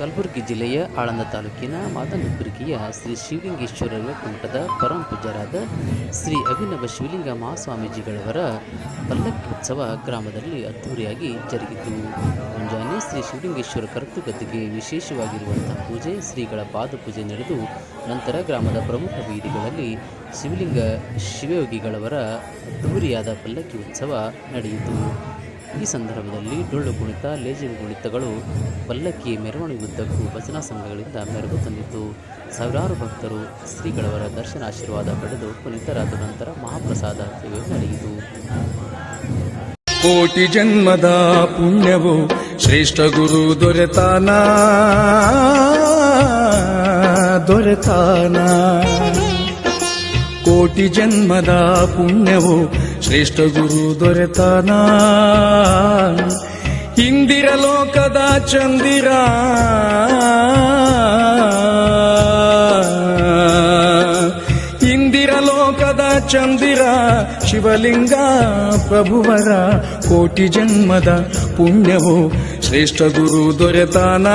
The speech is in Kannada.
ಕಲಬುರಗಿ ಜಿಲ್ಲೆಯ ಆಳಂದ ತಾಲೂಕಿನ ಮಾದನಕುರ್ಗಿಯ ಶ್ರೀ ಶಿವಲಿಂಗೇಶ್ವರ ಮಠದ ಪರಮ ಪೂಜ್ಯರಾದ ಶ್ರೀ ಅಭಿನವ ಶಿವಲಿಂಗ ಮಹಾಸ್ವಾಮೀಜಿಗಳವರ ಪಲ್ಲಕ್ಕಿ ಉತ್ಸವ ಗ್ರಾಮದಲ್ಲಿ ಅದ್ಧೂರಿಯಾಗಿ ಜರುಗಿತು. ಮುಂಜಾನೆ ಶ್ರೀ ಶಿವಲಿಂಗೇಶ್ವರ ಕರ್ತೃಗದ್ದಿಗೆ ವಿಶೇಷವಾಗಿರುವಂತಹ ಪೂಜೆ, ಶ್ರೀಗಳ ಪಾದಪೂಜೆ ನಡೆದು ನಂತರ ಗ್ರಾಮದ ಪ್ರಮುಖ ಬೀದಿಗಳಲ್ಲಿ ಶಿವಯೋಗಿಗಳವರ ಅದ್ಧೂರಿಯಾದ ಪಲ್ಲಕ್ಕಿ ಉತ್ಸವ ನಡೆಯಿತು. ಈ ಸಂದರ್ಭದಲ್ಲಿ ಡೊಳ್ಳು ಕುಣಿತ, ಲೇಜಿಮ್ ಕುಣಿತಗಳು ಪಲ್ಲಕ್ಕಿ ಮೆರವಣಿಗೆಯುದ್ದಕ್ಕೂ ಭಜನಾ ಸಂಘಗಳಿಂದ ಮೆರಗು ತಂದಿತು. ಸಾವಿರಾರು ಭಕ್ತರು ಶ್ರೀಗಳವರ ದರ್ಶನ ಆಶೀರ್ವಾದ ಪಡೆದು ಪುನೀತರಾದ ನಂತರ ಮಹಾಪ್ರಸಾದ ಸೇವೆ ನಡೆಯಿತು. ಕೋಟಿ ಜನ್ಮದ ಪುಣ್ಯವು ಶ್ರೇಷ್ಠ ಗುರು ದೊರೆತಾನ ಕೋಟಿ ಜನ್ಮದ ಪುಣ್ಯವು ಶ್ರೇಷ್ಠ ಗುರು ದೊರೆತಾನ. ಇಂದಿರ ಲೋಕದ ಚಂದಿರ ಚಂದಿರ ಶಿವಲಿಂಗ ಪ್ರಭುವರ ಕೋಟಿ ಜನ್ಮದ ಪುಣ್ಯವು ಶ್ರೇಷ್ಠ ಗುರು ದೊರೆತಾನ.